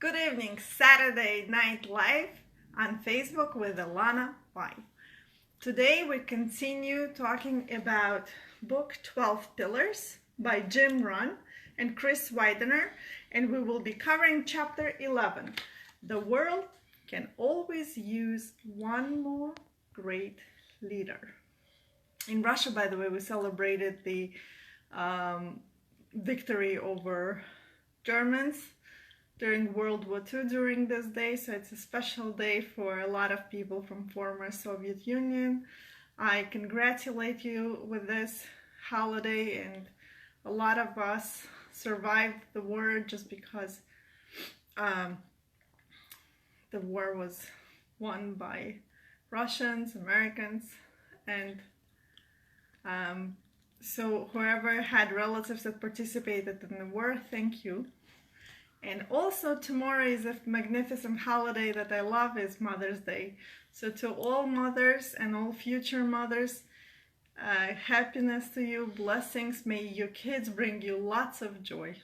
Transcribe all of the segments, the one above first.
Good evening, Saturday Night Live on Facebook with Alana Y. Today we continue talking about book 12 Pillars by Jim Rohn and Chris Widener, and we will be covering chapter 11. The world can always use one more great leader. In Russia, by the way, we celebrated the victory over Germans during World War II during this day, so it's a special day for a lot of people from former Soviet Union. I congratulate you with this holiday, and a lot of us survived the war just because the war was won by Russians, Americans, and so whoever had relatives that participated in the war, thank you. And also tomorrow is a magnificent holiday that I love, is Mother's Day. So to all mothers and all future mothers, happiness to you, blessings. May your kids bring you lots of joy.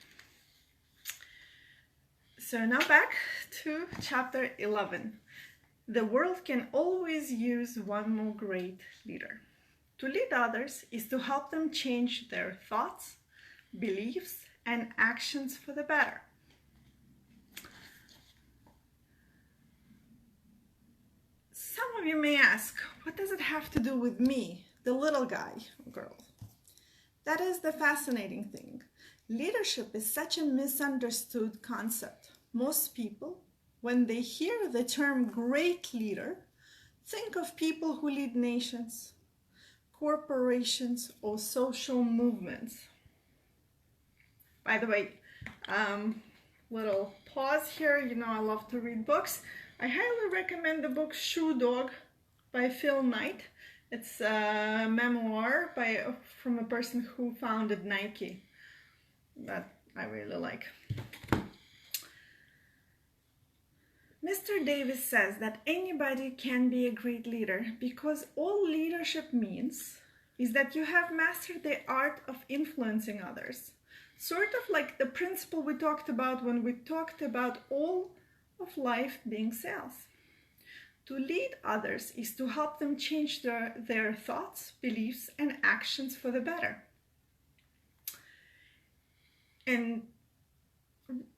So now back to chapter 11. The world can always use one more great leader. To lead others is to help them change their thoughts, beliefs, and actions for the better. Some of you may ask, what does it have to do with me, the little guy or girl? That is the fascinating thing. Leadership is such a misunderstood concept. Most people, when they hear the term great leader, think of people who lead nations, corporations, or social movements. By the way, little pause here. You know I love to read books. I highly recommend the book Shoe Dog by Phil Knight. It's a memoir from a person who founded Nike that I really like. Mr. Davis says that anybody can be a great leader because all leadership means is that you have mastered the art of influencing others. Sort of like the principle we talked about when we talked about all of life being sales. To lead others is to help them change their thoughts, beliefs, and actions for the better. And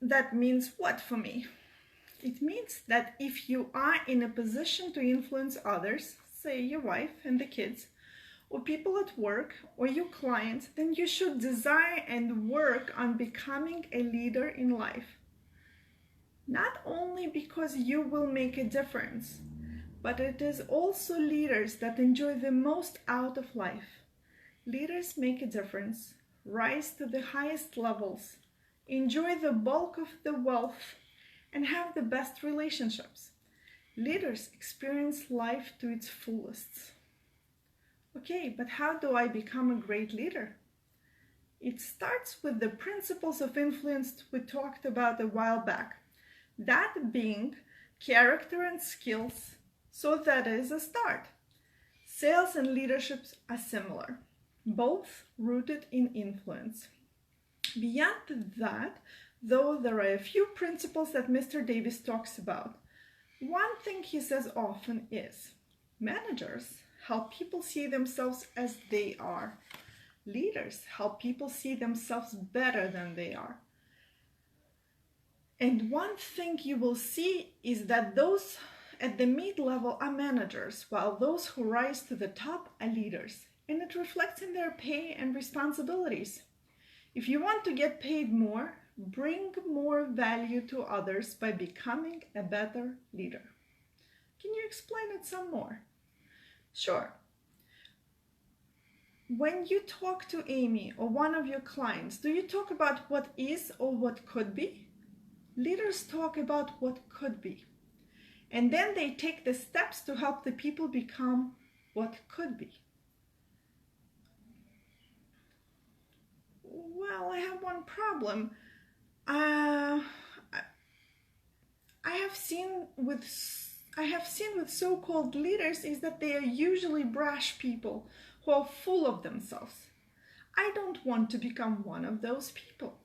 that means what for me? It means that if you are in a position to influence others, say your wife and the kids, or people at work, or your clients, then you should desire and work on becoming a leader in life. Not only because you will make a difference, but it is also leaders that enjoy the most out of life. Leaders make a difference, rise to the highest levels, enjoy the bulk of the wealth, and have the best relationships. Leaders experience life to its fullest. Okay, but how do I become a great leader? It starts with the principles of influence we talked about a while back. That being character and skills, so that is a start. Sales and leadership are similar, both rooted in influence. Beyond that, though, there are a few principles that Mr. Davis talks about. One thing he says often is, managers help people see themselves as they are. Leaders help people see themselves better than they are. And one thing you will see is that those at the mid-level are managers, while those who rise to the top are leaders. And it reflects in their pay and responsibilities. If you want to get paid more, bring more value to others by becoming a better leader. Can you explain it some more? Sure. When you talk to Amy or one of your clients, do you talk about what is or what could be? Leaders talk about what could be. And then they take the steps to help the people become what could be. Well, I have one problem. I have seen with so-called leaders is that they are usually brash people who are full of themselves. I don't want to become one of those people.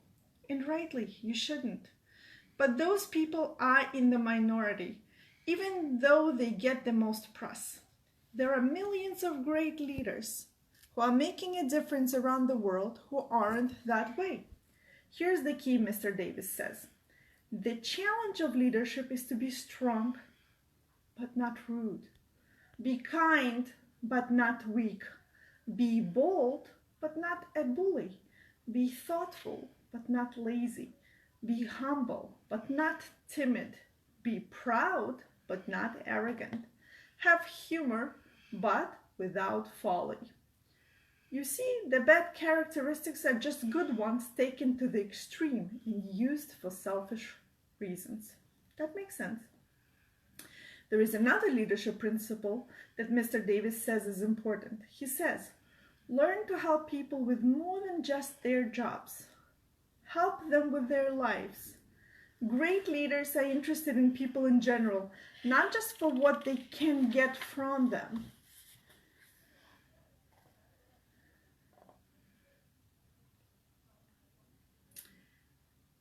And rightly, you shouldn't. But those people are in the minority, even though they get the most press. There are millions of great leaders who are making a difference around the world who aren't that way. Here's the key, Mr. Davis says. The challenge of leadership is to be strong, but not rude. Be kind, but not weak. Be bold, but not a bully. Be thoughtful, but not lazy. Be humble, but not timid. Be proud, but not arrogant. Have humor, but without folly. You see, the bad characteristics are just good ones taken to the extreme and used for selfish reasons. That makes sense. There is another leadership principle that Mr. Davis says is important. He says, learn to help people with more than just their jobs. Help them with their lives. Great leaders are interested in people in general, not just for what they can get from them.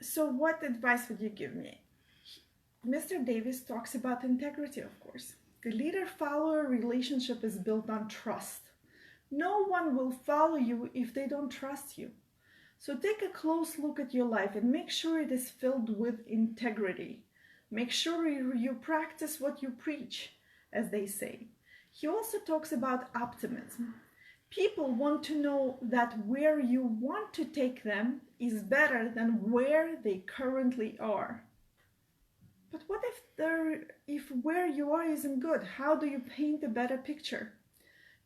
So what advice would you give me? Mr. Davis talks about integrity, of course. The leader-follower relationship is built on trust. No one will follow you if they don't trust you. So take a close look at your life and make sure it is filled with integrity. Make sure you practice what you preach, as they say. He also talks about optimism. People want to know that where you want to take them is better than where they currently are. But what if where you are isn't good? How do you paint a better picture?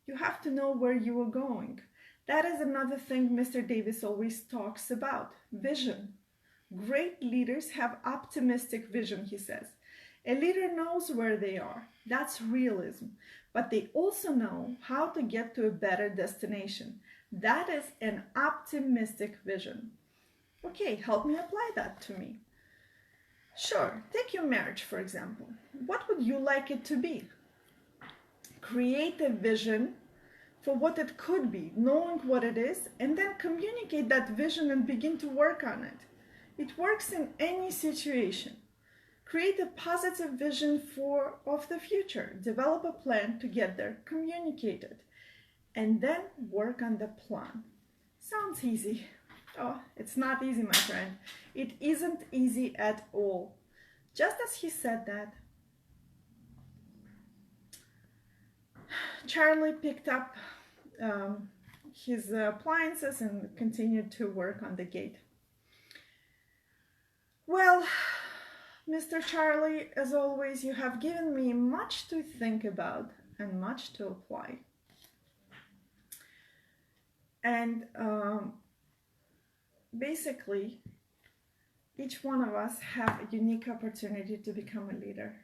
You have to know where you are going. That is another thing Mr. Davis always talks about, vision. Great leaders have optimistic vision, he says. A leader knows where they are. That's realism. But they also know how to get to a better destination. That is an optimistic vision. Okay, help me apply that to me. Sure, take your marriage, for example. What would you like it to be? Create a vision for what it could be, knowing what it is, and then communicate that vision and begin to work on it. It works in any situation. Create a positive vision of the future. Develop a plan to get there, communicate it, and then work on the plan. Sounds easy. Oh, it's not easy, my friend. It isn't easy at all. Just as he said that, Charlie picked up his appliances and continued to work on the gate. Well, Mr. Charlie, as always, you have given me much to think about and much to apply. And basically, each one of us have a unique opportunity to become a leader.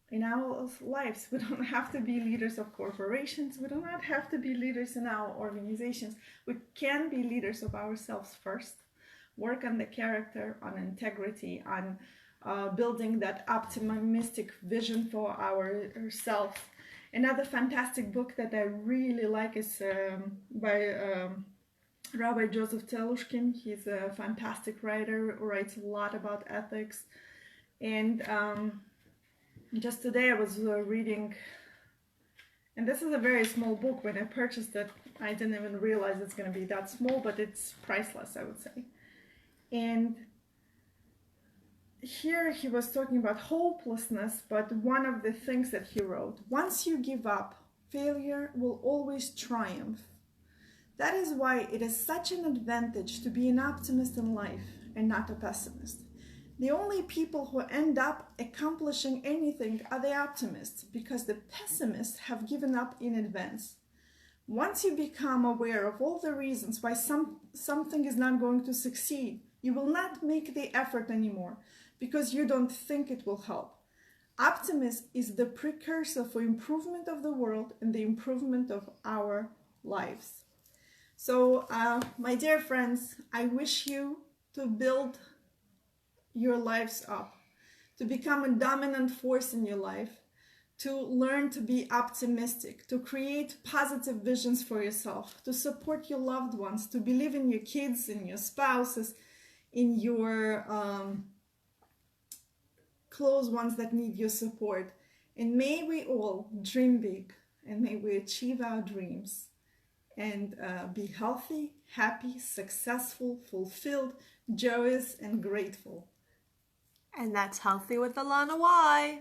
In our lives, we don't have to be leaders of corporations. We do not have to be leaders in our organizations. We can be leaders of ourselves first. Work on the character, on integrity, on building that optimistic vision for ourselves. Another fantastic book that I really like is by Rabbi Joseph Telushkin. He's a fantastic writer, writes a lot about ethics. And just today I was reading, and this is a very small book. When I purchased it, I didn't even realize it's going to be that small, but it's priceless, I would say. And here he was talking about hopelessness, but one of the things that he wrote, once you give up, failure will always triumph. That is why it is such an advantage to be an optimist in life and not a pessimist. The only people who end up accomplishing anything are the optimists, because the pessimists have given up in advance. Once you become aware of all the reasons why something is not going to succeed, you will not make the effort anymore because you don't think it will help. Optimism is the precursor for improvement of the world and the improvement of our lives. So, my dear friends, I wish you to build your lives up, to become a dominant force in your life, to learn to be optimistic, to create positive visions for yourself, to support your loved ones, to believe in your kids, in your spouses, in your close ones that need your support. And may we all dream big, and may we achieve our dreams and be healthy, happy, successful, fulfilled, joyous, and grateful. And that's Healthy with Alana Y.